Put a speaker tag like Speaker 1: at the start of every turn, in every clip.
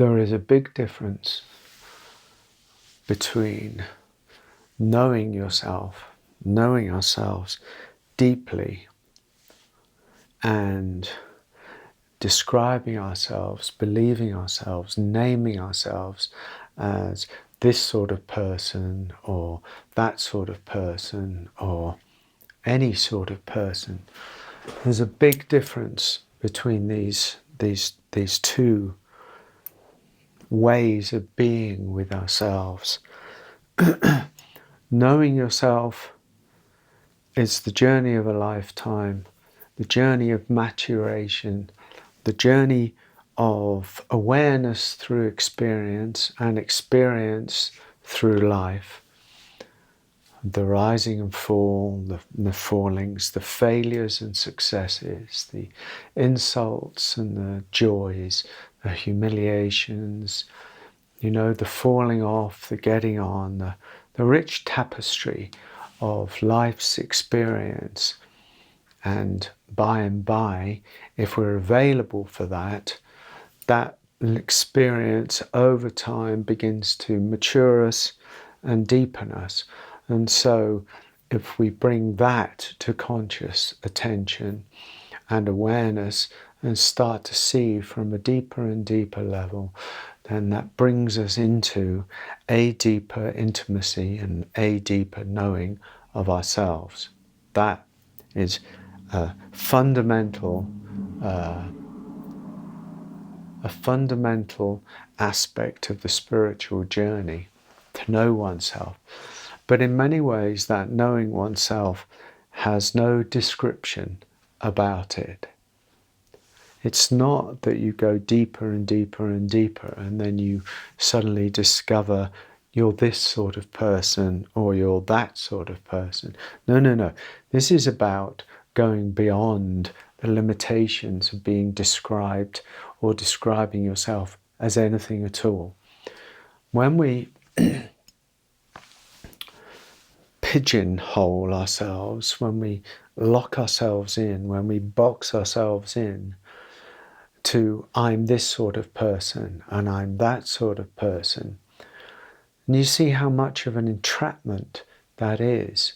Speaker 1: there is a big difference between knowing yourself, knowing ourselves deeply, and describing ourselves, believing ourselves, naming ourselves as this sort of person or that sort of person or any sort of person. There's a big difference between these two ways of being with ourselves. Knowing yourself is the journey of a lifetime, the journey of maturation, the journey of awareness through experience and experience through life. The rising and fall, the fallings, the failures and successes, the insults and the joys, the humiliations, the falling off, the getting on, the rich tapestry of life's experience. And by, if we're available for that experience over time begins to mature us and deepen us. And so if we bring that to conscious attention and awareness and start to see from a deeper and deeper level, then that brings us into a deeper intimacy and a deeper knowing of ourselves. That is a fundamental aspect of the spiritual journey, to know oneself. But in many ways, that knowing oneself has no description about it. It's not that you go deeper and deeper and deeper and then you suddenly discover you're this sort of person or you're that sort of person. No. This is about going beyond the limitations of being described or describing yourself as anything at all. When we pigeonhole ourselves, when we lock ourselves in, when we box ourselves in to I'm this sort of person and I'm that sort of person, and you see how much of an entrapment that is.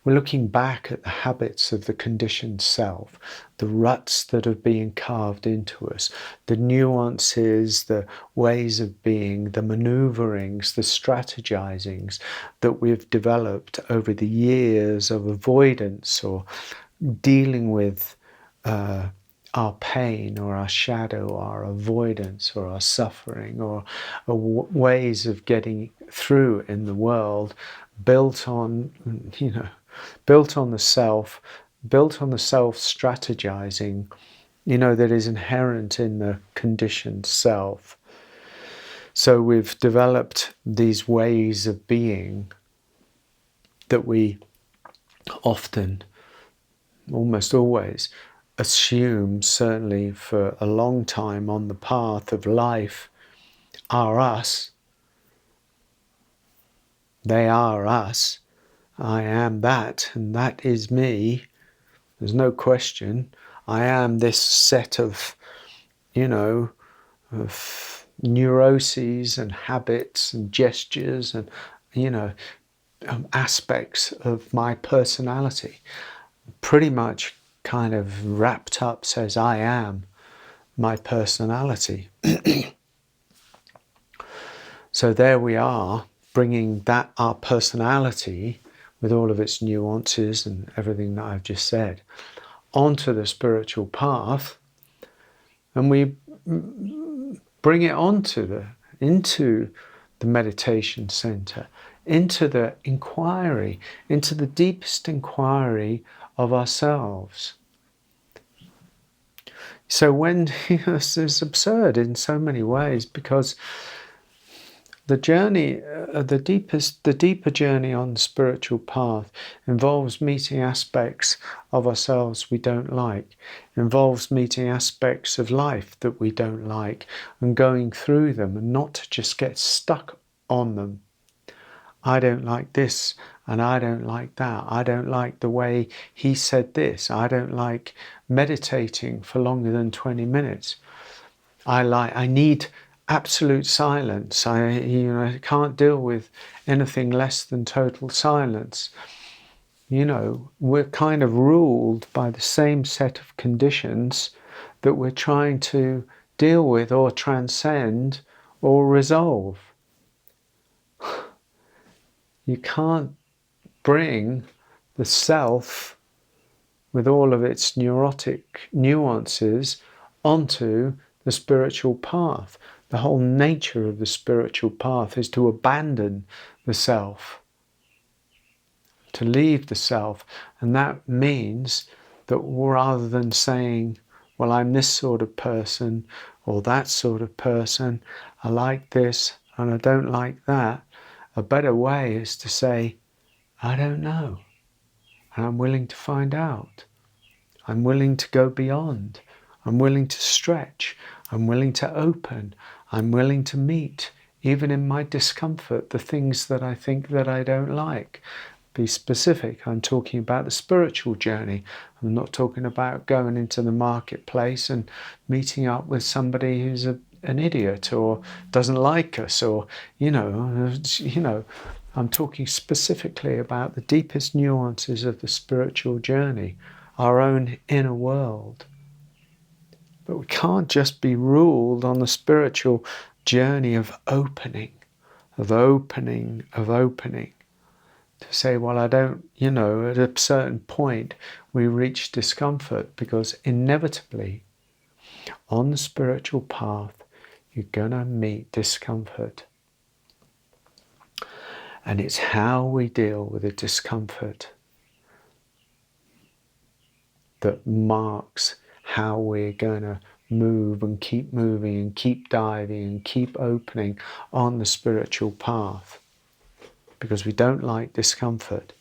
Speaker 1: We're looking back at the habits of the conditioned self, the ruts that are being carved into us, the nuances, the ways of being, the maneuverings, the strategizings that we've developed over the years of avoidance or dealing with our pain or our shadow, our avoidance or our suffering or ways of getting through in the world, built on the self, built on the self-strategizing, that is inherent in the conditioned self. So we've developed these ways of being that we often, almost always, assume, certainly for a long time on the path of life, are us. They are us. I am that, and that is me. There's no question. I am this set of, of neuroses and habits and gestures and, aspects of my personality. Pretty much kind of wrapped up says I am my personality. So there we are, bringing that, our personality, with all of its nuances and everything that I've just said, onto the spiritual path, and we bring it into the meditation center, into the inquiry, into the deepest inquiry of ourselves. So when this is absurd in so many ways, because the journey, the deeper journey on the spiritual path involves meeting aspects of ourselves we don't like, involves meeting aspects of life that we don't like and going through them and not to just get stuck on them. I don't like this and I don't like that. I don't like the way he said this. I don't like meditating for longer than 20 minutes. I need absolute silence. I can't deal with anything less than total silence. We're kind of ruled by the same set of conditions that we're trying to deal with or transcend or resolve. You can't bring the self with all of its neurotic nuances onto the spiritual path. The whole nature of the spiritual path is to abandon the self, to leave the self. And that means that rather than saying, well, I'm this sort of person or that sort of person, I like this and I don't like that, a better way is to say, I don't know, and I'm willing to find out. I'm willing to go beyond. I'm willing to stretch. I'm willing to open. I'm willing to meet, even in my discomfort, the things that I think that I don't like. Be specific. I'm talking about the spiritual journey. I'm not talking about going into the marketplace and meeting up with somebody who's an idiot or doesn't like us, or I'm talking specifically about the deepest nuances of the spiritual journey, our own inner world. But we can't just be ruled on the spiritual journey of opening, to say, well, I don't, at a certain point we reach discomfort, because inevitably on the spiritual path you're going to meet discomfort. And it's how we deal with the discomfort that marks how we're going to move and keep moving and keep diving and keep opening on the spiritual path. Because we don't like discomfort,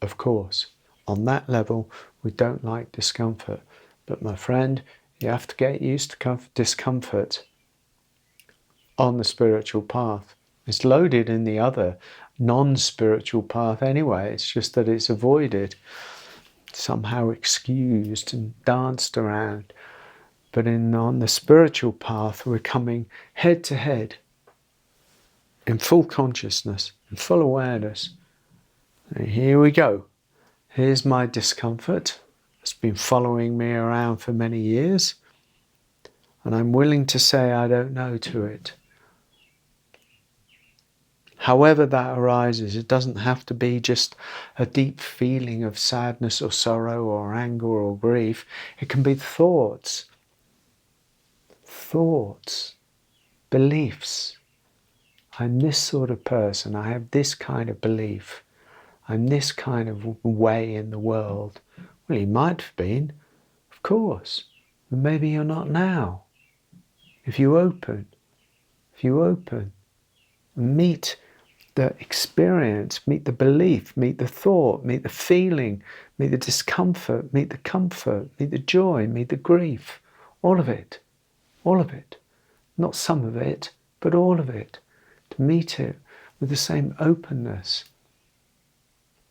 Speaker 1: of course. On that level, we don't like discomfort. But my friend, you have to get used to discomfort on the spiritual path. It's loaded in the other non-spiritual path anyway. It's just that it's avoided, somehow excused and danced around. But on the spiritual path, we're coming head to head in full consciousness, in full awareness. And here we go. Here's my discomfort. It's been following me around for many years. And I'm willing to say I don't know to it. However that arises, it doesn't have to be just a deep feeling of sadness or sorrow or anger or grief. It can be thoughts, beliefs. I'm this sort of person. I have this kind of belief. I'm this kind of way in the world. Well, you might have been, of course, but maybe you're not now. If you open, meet the experience, meet the belief, meet the thought, meet the feeling, meet the discomfort, meet the comfort, meet the joy, meet the grief, all of it. Not some of it, but all of it. To meet it with the same openness.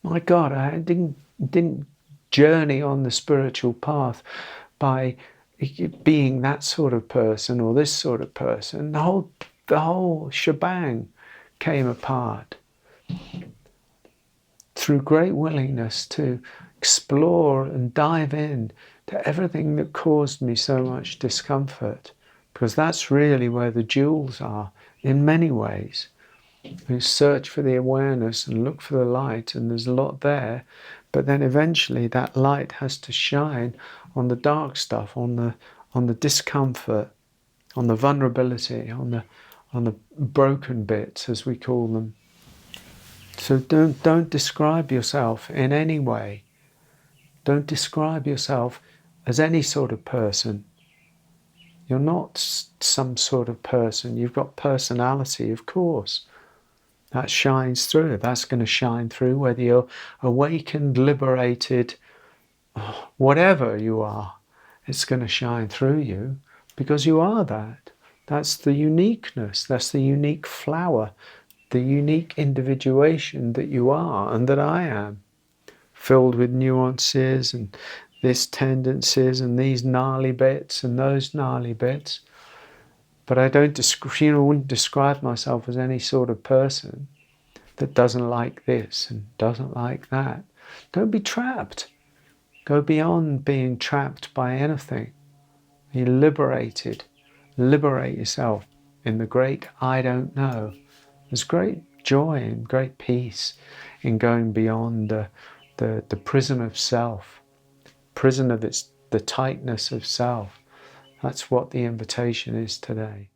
Speaker 1: My God, I didn't journey on the spiritual path by being that sort of person or this sort of person. The whole shebang came apart through great willingness to explore and dive in to everything that caused me so much discomfort, because that's really where the jewels are in many ways. We search for the awareness and look for the light, and there's a lot there, but then eventually that light has to shine on the dark stuff, on the discomfort, on the vulnerability, on the broken bits, as we call them. So don't describe yourself in any way. Don't describe yourself as any sort of person. You're not some sort of person. You've got personality, of course. That shines through. That's going to shine through whether you're awakened, liberated, whatever you are. It's going to shine through you because you are that. That's the uniqueness. That's the unique flower, the unique individuation that you are and that I am, filled with nuances and this tendencies and these gnarly bits and those gnarly bits. But I wouldn't describe myself as any sort of person that doesn't like this and doesn't like that. Don't be trapped. Go beyond being trapped by anything. Be liberated. Liberate yourself in the great I don't know. There's great joy and great peace in going beyond the prison of self, prison of the tightness of self. That's what the invitation is today.